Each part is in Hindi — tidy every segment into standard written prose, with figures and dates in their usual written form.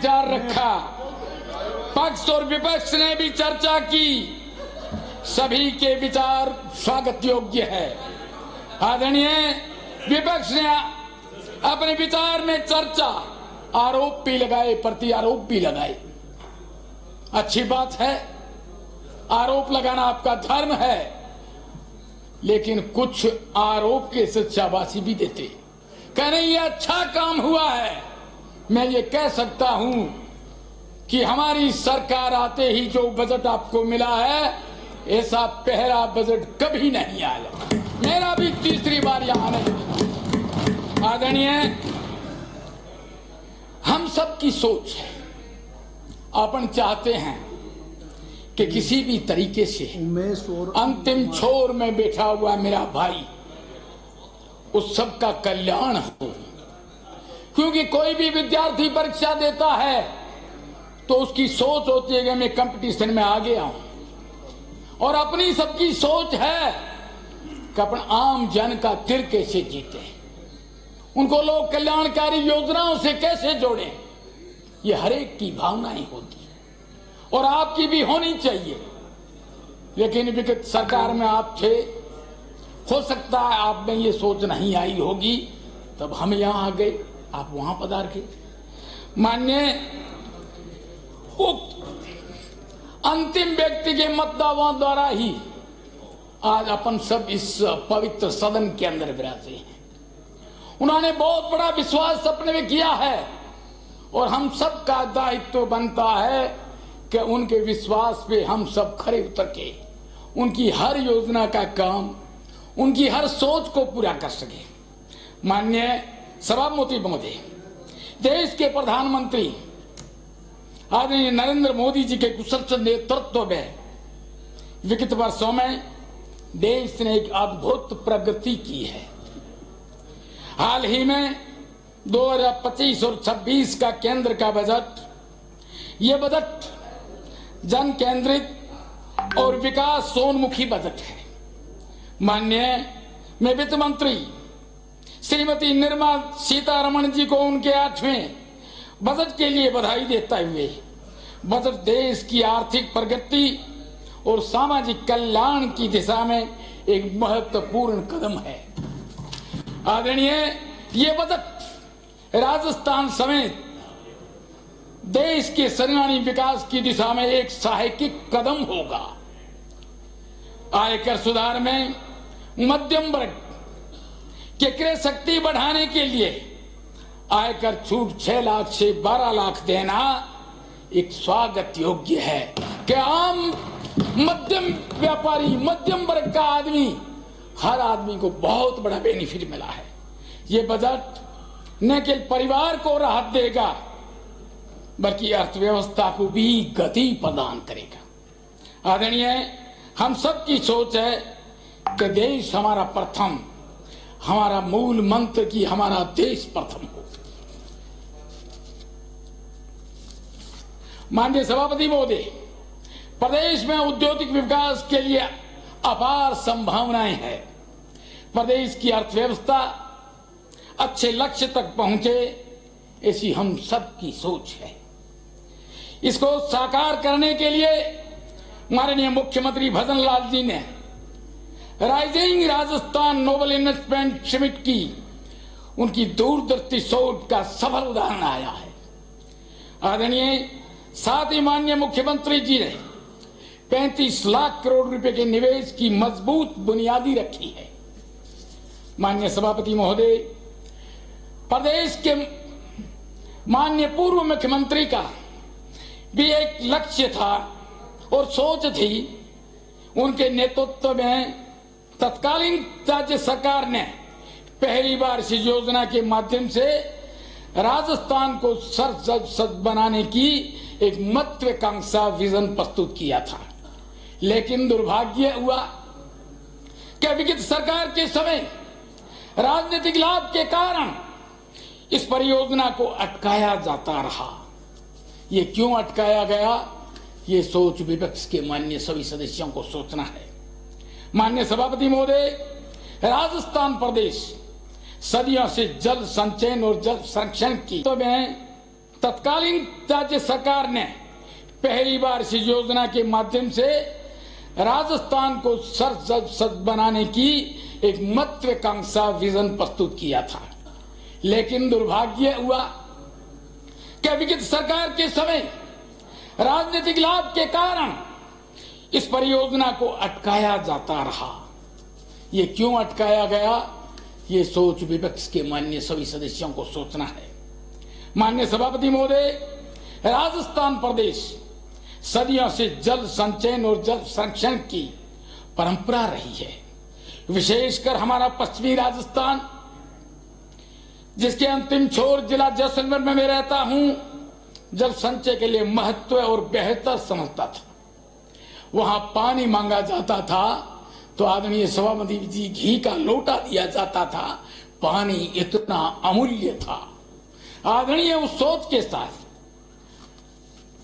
विचार रखा, पक्ष और विपक्ष ने भी चर्चा की, सभी के विचार स्वागत योग्य है। आदरणीय विपक्ष ने अपने विचार में चर्चा, आरोप भी लगाए, प्रति आरोप भी लगाए। अच्छी बात है, आरोप लगाना आपका धर्म है, लेकिन कुछ आरोप के सच्चाबासी भी देते, कह रहे ये अच्छा काम हुआ है। मैं ये कह सकता हूं कि हमारी सरकार आते ही जो बजट आपको मिला है, ऐसा पहला बजट कभी नहीं आया। मेरा भी तीसरी बार यहां नहीं। आदरणीय, हम सब की सोच है, अपन चाहते हैं कि किसी भी तरीके से अंतिम छोर में बैठा हुआ मेरा भाई, उस सब का कल्याण हो। क्योंकि कोई भी विद्यार्थी परीक्षा देता है तो उसकी सोच होती है कि मैं कंपटीशन में आगे आऊं, और अपनी सबकी सोच है कि अपन आम जन का दिल कैसे जीते, उनको लोग कल्याणकारी योजनाओं से कैसे जोड़ें। ये हर एक की भावनाएं होती है और आपकी भी होनी चाहिए। लेकिन विगत सरकार में आप थे, हो सकता है आप में ये सोच नहीं आई होगी, तब हम यहां आ गए, आप वहां पधार के। माननीय अंतिम व्यक्ति के मतदाताओं द्वारा ही आज अपन सब इस पवित्र सदन के अंदर विराजे हैं। उन्होंने बहुत बड़ा विश्वास अपने में किया है और हम सब का दायित्व बनता है कि उनके विश्वास पे हम सब खरे उतर के उनकी हर योजना का काम, उनकी हर सोच को पूरा कर सके। माननीय सभापति महोदय, देश के प्रधानमंत्री आदरणीय नरेंद्र मोदी जी के कुशल नेतृत्व में विगत वर्षों में देश ने एक अद्भुत प्रगति की है। हाल ही में 2025 और 26 का केंद्र का बजट, ये बजट जन केंद्रित और विकासोन्मुखी बजट है। माननीय मैं वित्त मंत्री श्रीमती निर्मला सीतारमण जी को उनके 8वें बजट के लिए बधाई देता हुए, बजट देश की आर्थिक प्रगति और सामाजिक कल्याण की दिशा में एक महत्वपूर्ण कदम है। आदरणीय, ये बजट राजस्थान समेत देश के सर्वांगीण विकास की दिशा में एक सहायक कदम होगा। आयकर सुधार में मध्यम वर्ग के क्रय शक्ति बढ़ाने के लिए आयकर छूट 6 लाख से 12 लाख देना एक स्वागत योग्य है कि आम मध्यम व्यापारी, मध्यम वर्ग का आदमी, हर आदमी को बहुत बड़ा बेनिफिट मिला है। ये बजट न केवल परिवार को राहत देगा बल्कि अर्थव्यवस्था को भी गति प्रदान करेगा। आदरणीय, हम सब की सोच है कि देश हमारा प्रथम, हमारा मूल मंत्र कि हमारा देश प्रथम हो। माननीय सभापति महोदय, प्रदेश में औद्योगिक विकास के लिए अपार संभावनाएं हैं। प्रदेश की अर्थव्यवस्था अच्छे लक्ष्य तक पहुंचे, ऐसी हम सब की सोच है। इसको साकार करने के लिए माननीय मुख्यमंत्री भजन लाल जी ने rising Rajasthan global investment summit की उनकी दूरदर्शी सोच का सफल उदाहरण आया है। आदरणीय, साथ ही माननीय मुख्यमंत्री जी ने 35 लाख करोड़ रुपए के निवेश की मजबूत बुनियादी रखी है। माननीय सभापति महोदय, प्रदेश के माननीय पूर्व मुख्यमंत्री का भी एक लक्ष्य था और सोच थी। उनके नेतृत्व में तत्कालीन राज्य सरकार ने पहली बार इस योजना के माध्यम से राजस्थान को सर्वसम्मत बनाने की एक महत्वाकांक्षा विजन प्रस्तुत किया था। लेकिन दुर्भाग्य हुआ कि विगत सरकार के समय राजनीतिक लाभ के कारण इस परियोजना को अटकाया जाता रहा। ये क्यों अटकाया गया, ये सोच विपक्ष के माननीय सभी सदस्यों को सोचना है। माननीय सभापति महोदय, राजस्थान प्रदेश सदियों से जल संचयन और जल संरक्षण की तो में तत्कालीन राज्य सरकार ने पहली बार इस योजना के माध्यम से राजस्थान को सर्वसत बनाने की एक महत्वाकांक्षा विजन प्रस्तुत किया था। लेकिन दुर्भाग्य हुआ कि विगत सरकार के समय राजनीतिक लाभ के कारण इस परियोजना को अटकाया जाता रहा। ये क्यों अटकाया गया, ये सोच विपक्ष के माननीय सभी सदस्यों को सोचना है। माननीय सभापति महोदय, राजस्थान प्रदेश सदियों से जल संचयन और जल संरक्षण की परंपरा रही है। विशेषकर हमारा पश्चिमी राजस्थान, जिसके अंतिम छोर जिला जैसलमेर में मैं रहता हूं, जल संचय के लिए महत्व और बेहतर समझता था। वहां पानी मांगा जाता था तो आदरणीय सभापति जी घी का लोटा दिया जाता था। पानी इतना अमूल्य था। आदरणीय उस सोच के साथ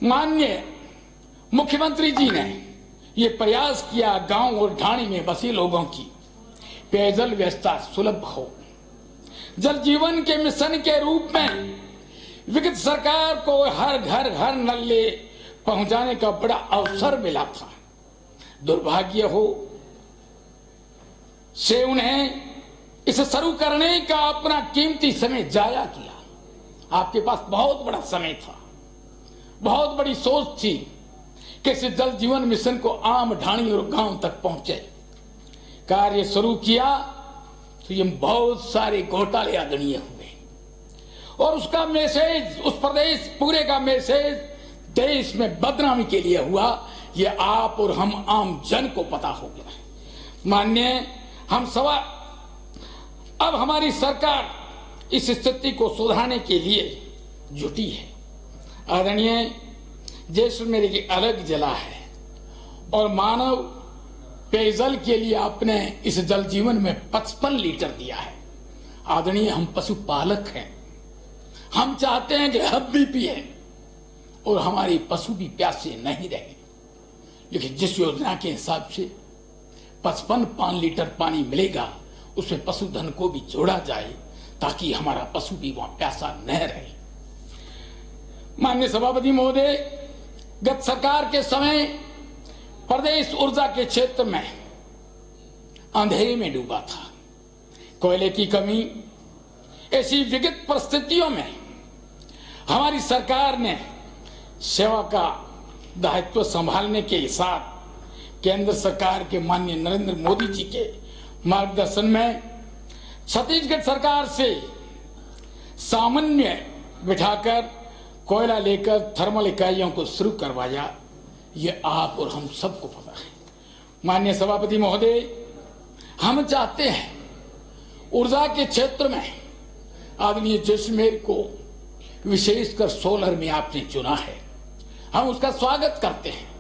माननीय मुख्यमंत्री जी ने ये प्रयास किया गांव और ढाणी में बसे लोगों की पेयजल व्यवस्था सुलभ हो। जल जीवन के मिशन के रूप में विगत सरकार को हर घर नल पहुंचाने का बड़ा अवसर मिला था। दुर्भाग्य हो से उन्हें इसे शुरू करने का अपना कीमती समय जाया किया। आपके पास बहुत बड़ा समय था, बहुत बड़ी सोच थी कि इस जल जीवन मिशन को आम ढाणी और गांव तक पहुंचे। कार्य शुरू किया तो ये बहुत सारे घोटाले आदरणीय हुए और उसका मैसेज, उस प्रदेश पूरे का मैसेज देश में बदनामी के लिए हुआ। ये आप और हम आम जन को पता हो गया। माननीय हम सभा, अब हमारी सरकार इस स्थिति को सुधारने के लिए जुटी है। आदरणीय जैसलमेर की अलग जिला है और मानव पेयजल के लिए आपने इस जल जीवन में 55 लीटर दिया है। आदरणीय हम पशुपालक हैं, हम चाहते हैं कि हम भी पिए और हमारी पशु भी प्यासे नहीं रहे। लेकिन जिस योजना के हिसाब से 55 लीटर पानी मिलेगा, उसमें पशुधन को भी जोड़ा जाए ताकि हमारा पशु भी वहां प्यासा न रहे। माननीय सभापति महोदय, गत सरकार के समय प्रदेश ऊर्जा के क्षेत्र में अंधेरे में डूबा था। कोयले की कमी, ऐसी विकट परिस्थितियों में हमारी सरकार ने सेवा का दायित्व संभालने के साथ केंद्र सरकार के माननीय नरेंद्र मोदी जी के मार्गदर्शन में छत्तीसगढ़ सरकार से सामान्य बिठाकर कोयला लेकर थर्मल इकाइयों को शुरू करवाया। ये आप और हम सबको पता है। माननीय सभापति महोदय, हम चाहते हैं ऊर्जा के क्षेत्र में आदरणीय जैसलमेर को विशेषकर सोलर में आपने चुना है, हम उसका स्वागत करते हैं।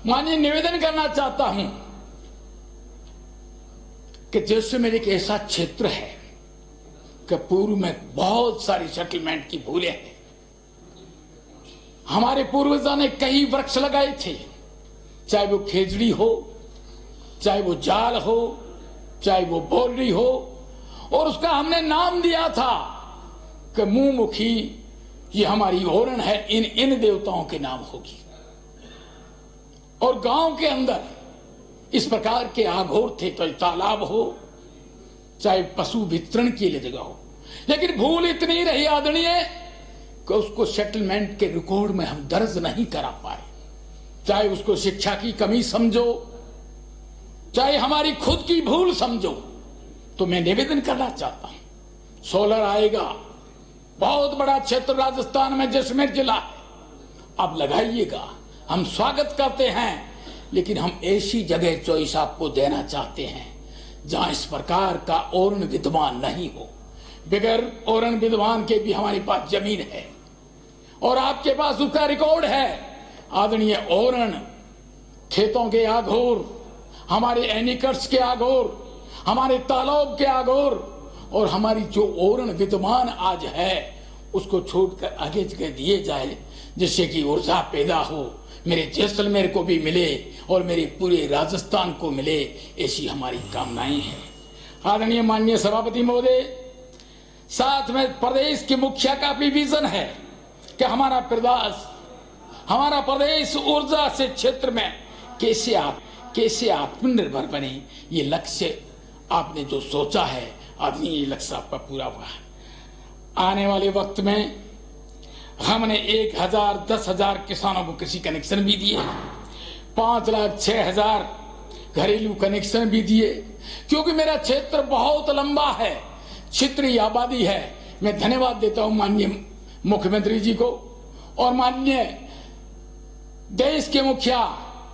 माननीय, निवेदन करना चाहता हूं कि जैसलमेर एक ऐसा क्षेत्र है कि पूर्व में बहुत सारी सेटलमेंट की भूलें हैं। हमारे पूर्वजों ने कई वृक्ष लगाए थे, चाहे वो खेजड़ी हो, चाहे वो जाल हो, चाहे वो बोलरी हो, और उसका हमने नाम दिया था कि मुंहमुखी ये हमारी ओरण है, इन देवताओं के नाम होगी। और गांव के अंदर इस प्रकार के आघोर थे, तो तालाब हो चाहे पशु वितरण के लिए जगह हो। लेकिन भूल इतनी रही आदरणीय कि उसको सेटलमेंट के रिकॉर्ड में हम दर्ज नहीं करा पाए। चाहे उसको शिक्षा की कमी समझो, चाहे हमारी खुद की भूल समझो, तो मैं निवेदन करना चाहता हूं, सोलर आएगा। बहुत बड़ा क्षेत्र राजस्थान में जैसलमेर जिला है, अब लगाइएगा, हम स्वागत करते हैं। लेकिन हम ऐसी जगह चॉइस आपको देना चाहते हैं जहां इस प्रकार का ओरण विद्यमान नहीं हो। बगैर ओरण विद्यमान के भी हमारे पास जमीन है और आपके पास उसका रिकॉर्ड है। आदरणीय ओरण, खेतों के आघोर, हमारे एनिकट्स के आघोर, हमारे तालाब के आघोर, और हमारी जो ओरण विद्यमान आज है उसको छोड़कर आगे जगह दिए जाए, जिससे कि ऊर्जा पैदा हो, मेरे जैसलमेर को भी मिले और मेरे पूरे राजस्थान को मिले। ऐसी हमारी कामनाएं हैं। आदरणीय माननीय सभापति महोदय, साथ में प्रदेश के मुखिया का भी विजन है कि हमारा प्रदेश ऊर्जा से क्षेत्र में कैसे आत्मनिर्भर बने, ये लक्ष्य आपने जो सोचा है आदमी, ये लक्ष्य आपका पूरा हुआ है। आने वाले वक्त में हमने 1,000 10,000 किसानों को कृषि कनेक्शन भी दिए, 5,06,000 घरेलू कनेक्शन भी दिए, क्योंकि मेरा क्षेत्र बहुत लंबा है, क्षेत्रीय आबादी है। मैं धन्यवाद देता हूं माननीय मुख्यमंत्री जी को और माननीय देश के मुखिया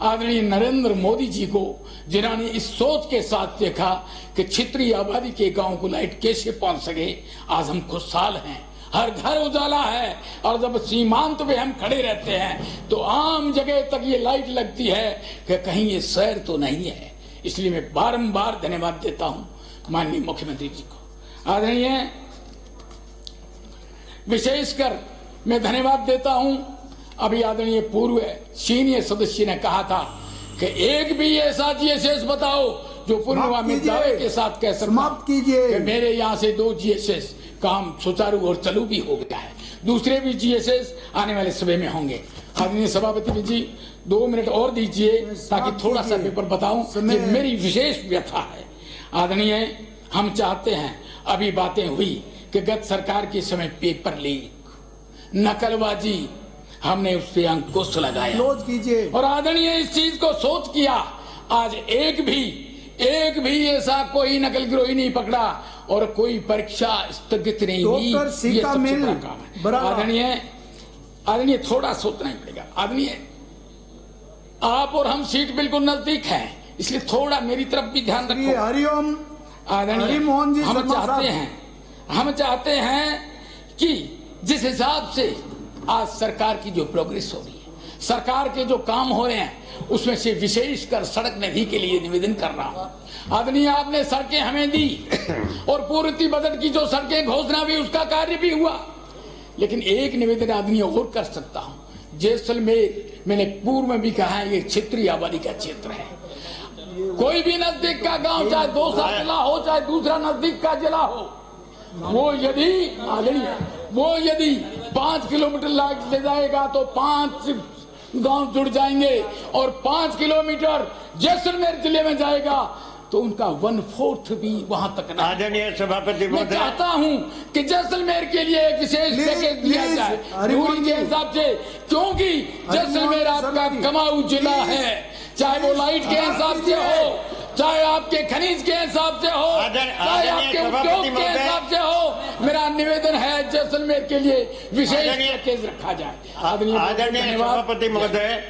आदरणीय नरेंद्र मोदी जी को, जिन्होंने इस सोच के साथ देखा कि क्षेत्रीय आबादी के गांव को लाइट कैसे पहुंच सके। आज हम खुशहाल हैं, हर घर उजाला है, और जब सीमांत पे हम खड़े रहते हैं तो आम जगह तक ये लाइट लगती है कि कहीं ये शहर तो नहीं है। इसलिए मैं बारंबार धन्यवाद देता हूं माननीय मुख्यमंत्री जी को। आदरणीय, विशेषकर मैं धन्यवाद देता हूं, अभी आदरणीय पूर्व सीनियर सदस्य ने कहा था कि एक भी ऐसा जीएसएस बताओ जो पूर्णिमा में दावे के साथ कह सकता कि मेरे यहाँ से 2 जीएसएस काम सुचारू और चालू भी हो गया है, दूसरे भी जीएसएस आने वाले समय में होंगे। आदरणीय सभापति जी 2 मिनट और दीजिए ताकि थोड़ा सा पेपर बताऊं, ये मेरी विशेष व्यथा है। आदरणीय, हम चाहते हैं, अभी बातें हुई कि गत सरकार के समय पेपर लीक, नकलबाजी, हमने उस पे अंकुश लगाया और आदरणीय इस चीज को सोच किया। आज एक भी ऐसा कोई नकल गिरोही नहीं पकड़ा और कोई परीक्षा स्थगित नहीं हुई। ये सबसे बड़ा काम है। आदरणीय थोड़ा सोचना ही पड़ेगा। आदरणीय, आप और हम सीट बिल्कुल नजदीक हैं, इसलिए थोड़ा मेरी तरफ भी ध्यान रखो। हरिओम। आदरणीय, हम चाहते हैं कि जिस हिसाब से आज सरकार की जो प्रोग्रेस हो रही है, सरकार के जो काम हो रहे हैं, उसमें से विशेषकर सड़क निधि के लिए निवेदन कर रहा हूं। आदरणीय, आपने सड़कें हमें दी और पूर्ति बजट की जो सड़कें घोषणा भी, उसका कार्य भी हुआ, लेकिन एक निवेदन आदरणीय और कर सकता हूं। जैसलमेर, मैंने पूर्व में भी कहा है, ये क्षेत्रीय आबादी का क्षेत्र है। कोई भी नजदीक का गांव, चाहे 2 जिला हो, चाहे दूसरा नजदीक का जिला हो, वो यदि 5 किलोमीटर लाइट ले जाएगा तो 5 गांव जुड़ जाएंगे, और 5 किलोमीटर जैसलमेर जिले में जाएगा तो उनका 1/4 भी वहां तक नहीं। आदरणीय सभापति मैं चाहता हूं कि जैसलमेर के लिए एक विशेष पैकेज दिया जाए दूरी के हिसाब से, क्योंकि जैसलमेर आपका कमाऊ जिला है, चाहे वो लाइट के हिसाब से हो, चाहे आपके खनिज के हिसाब से हो, चाहे आपके उद्योग के हिसाब से हो। मेरा निवेदन है जैसलमेर के लिए विशेष पैकेज रखा जाए। आदरणीय सभापति महोदय,